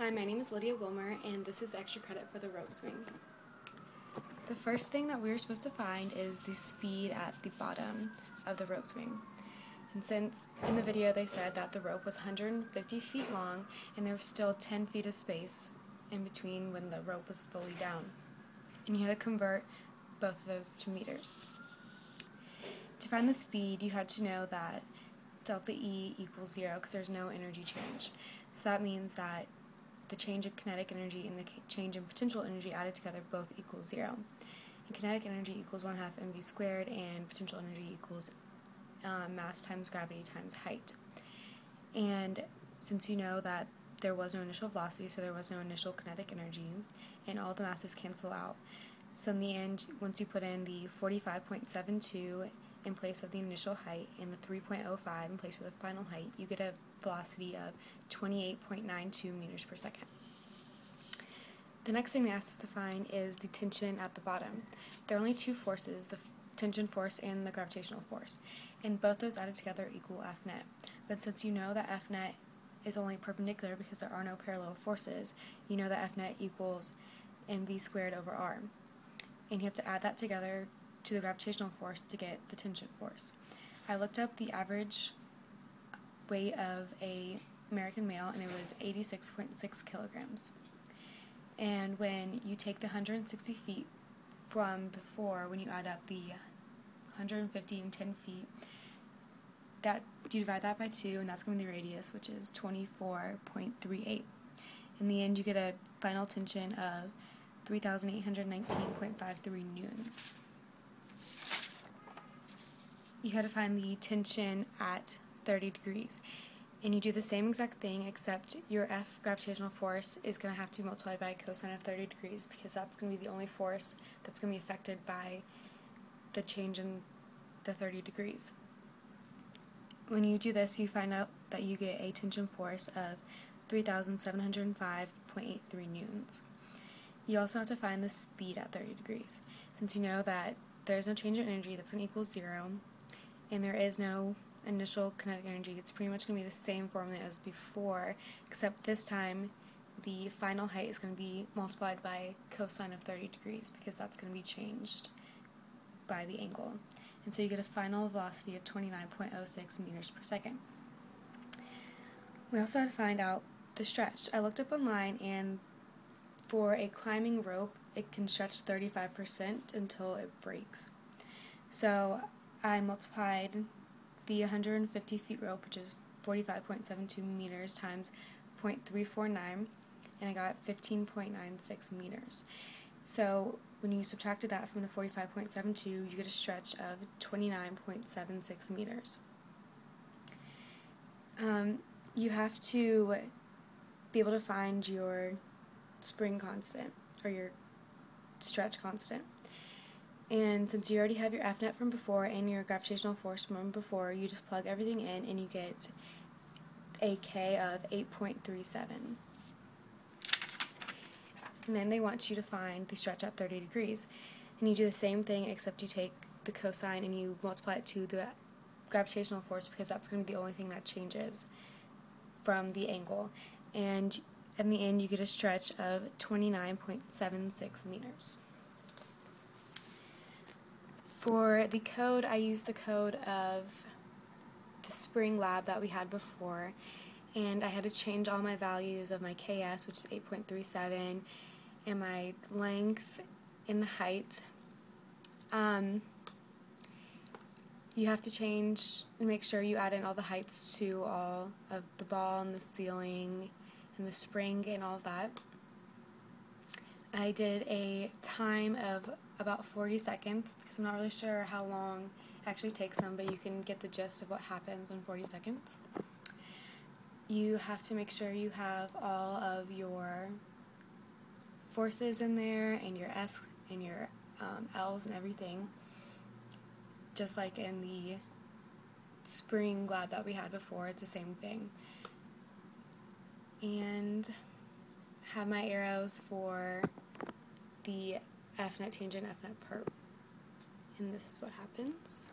Hi, my name is Lydia Wilmer, and this is the extra credit for the rope swing. The first thing that we're supposed to find is the speed at the bottom of the rope swing. And since in the video they said that the rope was 150 feet long and there was still 10 feet of space in between when the rope was fully down. And you had to convert both of those to meters. To find the speed, you had to know that delta E equals 0 because there's no energy change. So that means that the change in kinetic energy and the change in potential energy added together both equals 0. And kinetic energy equals 1/2 mv squared, and potential energy equals mass times gravity times height. And since you know that there was no initial velocity, so there was no initial kinetic energy, and all the masses cancel out. So in the end, once you put in the 45.72 in place of the initial height and the 3.05 in place for the final height, you get a velocity of 28.92 meters per second. The next thing they asked us to find is the tension at the bottom. There are only two forces, the tension force and the gravitational force, and both those added together equal F net. But since you know that F net is only perpendicular because there are no parallel forces, you know that F net equals mv squared over r. And you have to add that together to the gravitational force to get the tension force. I looked up the average weight of a American male, and it was 86.6 kilograms. And when you take the 160 feet from before, when you add up the 150 and 10 feet, that you divide that by 2, and that's going to be the radius, which is 24.38. In the end, you get a final tension of 3,819.53 newtons. You had to find the tension at 30 degrees. And you do the same exact thing, except your F gravitational force is going to have to be multiplied by cosine of 30 degrees because that's going to be the only force that's going to be affected by the change in the 30 degrees. When you do this, you find out that you get a tension force of 3,705.83 newtons. You also have to find the speed at 30 degrees. Since you know that there's no change in energy, that's going to equal 0, and there is no initial kinetic energy, it's pretty much going to be the same formula as before, except this time the final height is going to be multiplied by cosine of 30 degrees because that's going to be changed by the angle. And so you get a final velocity of 29.06 meters per second. We also had to find out the stretch. I looked up online, and for a climbing rope, it can stretch 35% until it breaks. So I multiplied the 150 feet rope, which is 45.72 meters, times 0.349, and I got 15.96 meters. So when you subtracted that from the 45.72, you get a stretch of 29.76 meters. You have to be able to find your spring constant, or your stretch constant. And since you already have your F net from before and your gravitational force from before, you just plug everything in and you get a K of 8.37. And then they want you to find the stretch at 30 degrees. And you do the same thing, except you take the cosine and you multiply it to the gravitational force because that's going to be the only thing that changes from the angle. And in the end, you get a stretch of 29.76 meters. For the code, I used the code of the spring lab that we had before, and I had to change all my values of my KS, which is 8.37, and my length and the height. You have to change and make sure you add in all the heights to all of the ball and the ceiling and the spring and all of that. I did a time of about 40 seconds because I'm not really sure how long it actually takes them, but you can get the gist of what happens in 40 seconds. You have to make sure you have all of your forces in there and your S and your L's and everything, just like in the spring lab that we had before. It's the same thing. And have my arrows for the F net tangent, F net perp. And this is what happens.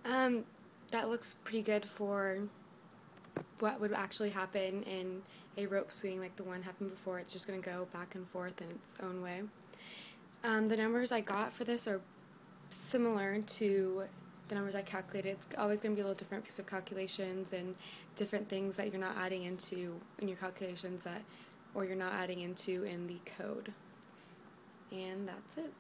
That looks pretty good for what would actually happen in a rope swing like the one happened before. It's just going to go back and forth in its own way. The numbers I got for this are similar to the numbers I calculated. It's always going to be a little different because of calculations and different things that you're not adding into in your calculations or you're not adding into in the code. And that's it.